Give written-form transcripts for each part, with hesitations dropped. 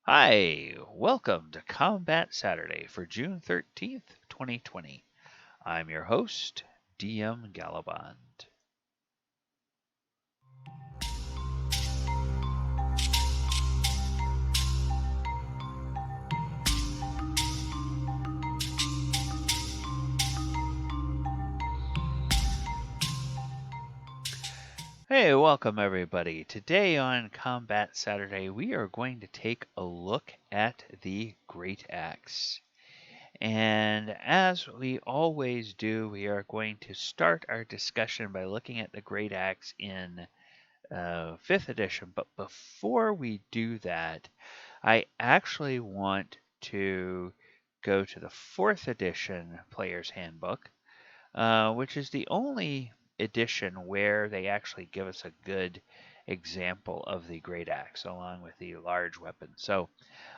Hi, welcome to Combat Saturday for June 13th, 2020. I'm your host, DM Gallibond. Hey, welcome everybody. Today on Combat Saturday, we are going to take a look at the Greataxe. And as we always do, we are going to start our discussion by looking at the Greataxe in 5th edition. But before we do that, I actually want to go to the 4th edition Player's Handbook, which is the only edition where they actually give us a good example of the Greataxe along with the large weapon. So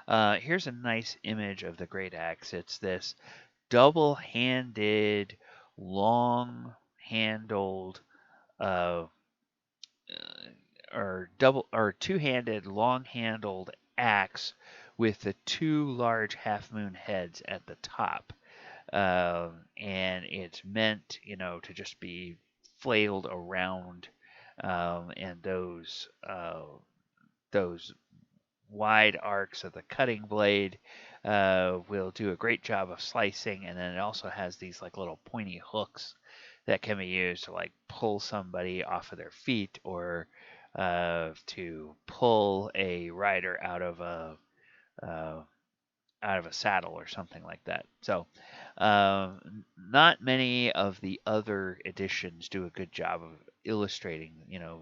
here's a nice image of the Greataxe. It's this double-handed, long-handled, uh, or two-handed, long-handled axe with the two large half-moon heads at the top, and it's meant, to just be flailed around, and those wide arcs of the cutting blade will do a great job of slicing, and then it also has these like little pointy hooks that can be used to like pull somebody off of their feet or to pull a rider uh, out of a saddle or something like that. So, not many of the other editions do a good job of illustrating,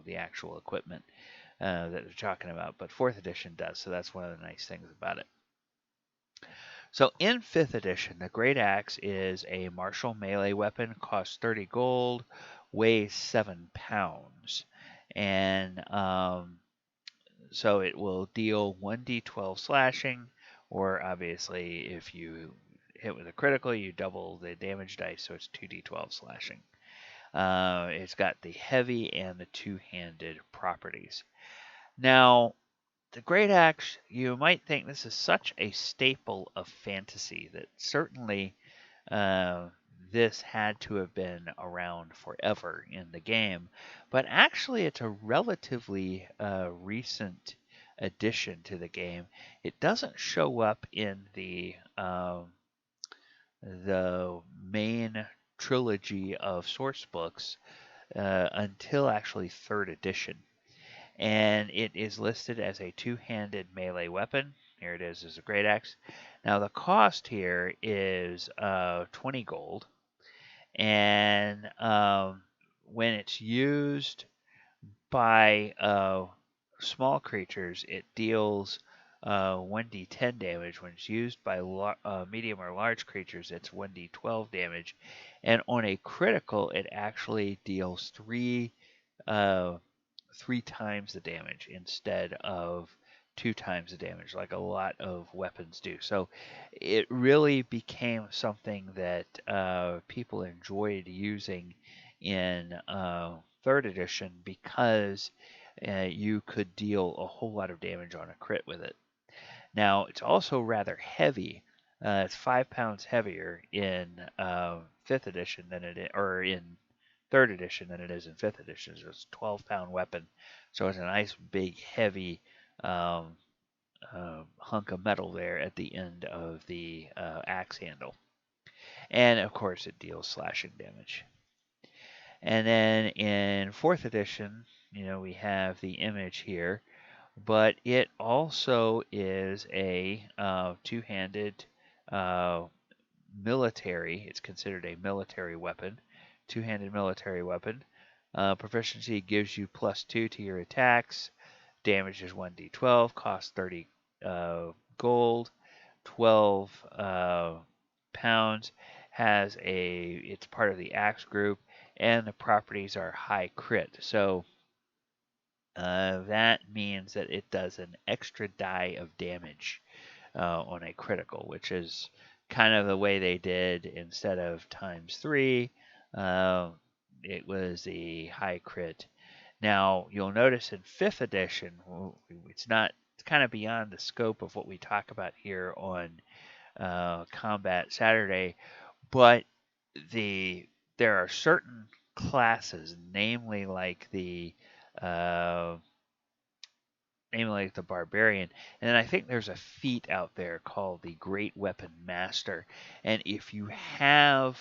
the actual equipment that they're talking about, but 4th edition does. So that's one of the nice things about it. So in 5th edition, the Greataxe is a martial melee weapon, costs 30 gold, weighs 7 pounds, and so it will deal 1d12 slashing, or obviously if you hit with a critical, you double the damage dice, so it's 2d12 slashing. It's got the heavy and the two-handed properties. Now, the Greataxe, you might think this is such a staple of fantasy that certainly this had to have been around forever in the game, but actually it's a relatively recent addition to the game. It doesn't show up in the main trilogy of source books until actually 3rd edition, and it is listed as a two-handed melee weapon. Here it is as a Greataxe. Now the cost here is 20 gold, and when it's used by small creatures, it deals 1d10 damage. When it's used by medium or large creatures, it's 1d12 damage, and on a critical, it actually deals three times the damage instead of 2 times the damage, like a lot of weapons do. So it really became something that people enjoyed using in 3rd edition because you could deal a whole lot of damage on a crit with it. Now, it's also rather heavy. It's 5 pounds heavier in 5th edition than it is, or in 3rd edition than it is in 5th edition. So it's a 12-pound weapon. So it's a nice, big, heavy hunk of metal there at the end of the axe handle. And of course, it deals slashing damage. And then in 4th edition, we have the image here, but it also is a two-handed military. It's considered a military weapon, two-handed military weapon. Proficiency gives you +2 to your attacks. Damage is 1d12, costs 30 gold, 12 pounds. It's part of the axe group, and the properties are high crit. So that means that it does an extra die of damage on a critical, which is kind of the way they did. Instead of ×3, it was a high crit. Now, you'll notice in 5th edition, it's kind of beyond the scope of what we talk about here on Combat Saturday, but the there are certain classes, uh, namely like the barbarian, and I think there's a feat out there called the Great Weapon Master. And if you have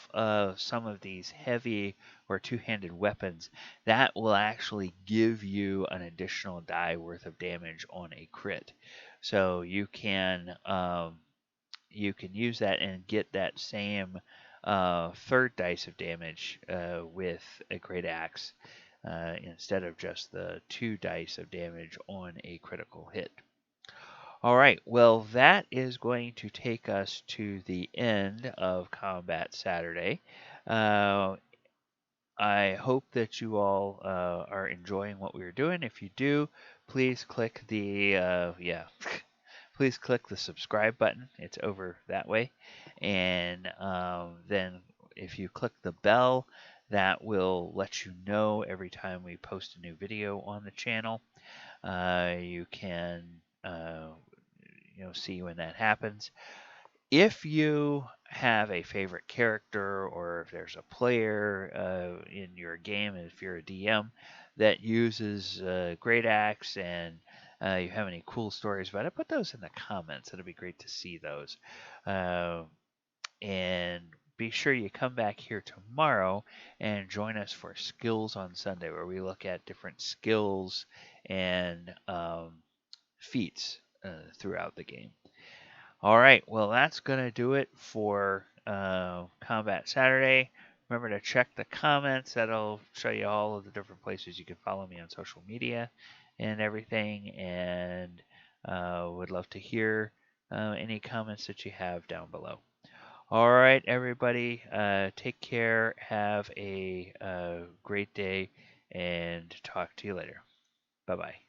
some of these heavy or two-handed weapons, that will actually give you an additional die worth of damage on a crit. So you can use that and get that same third dice of damage with a Greataxe instead of just the 2 dice of damage on a critical hit. All right, well, that is going to take us to the end of Combat Saturday. I hope that you all are enjoying what we're doing. If you do, please click the please click the subscribe button. It's over that way, and then if you click the bell, that will let you know every time we post a new video on the channel. You can see when that happens. If you have a favorite character, or if there's a player in your game, if you're a DM that uses Greataxe and you have any cool stories about it, put those in the comments. It'll be great to see those. And be sure you come back here tomorrow and join us for Skills on Sunday, where we look at different skills and feats throughout the game. All right, well, that's going to do it for Combat Saturday. Remember to check the comments. That'll show you all of the different places you can follow me on social media and everything. And would love to hear any comments that you have down below. All right, everybody, take care. Have a great day, and talk to you later. Bye-bye.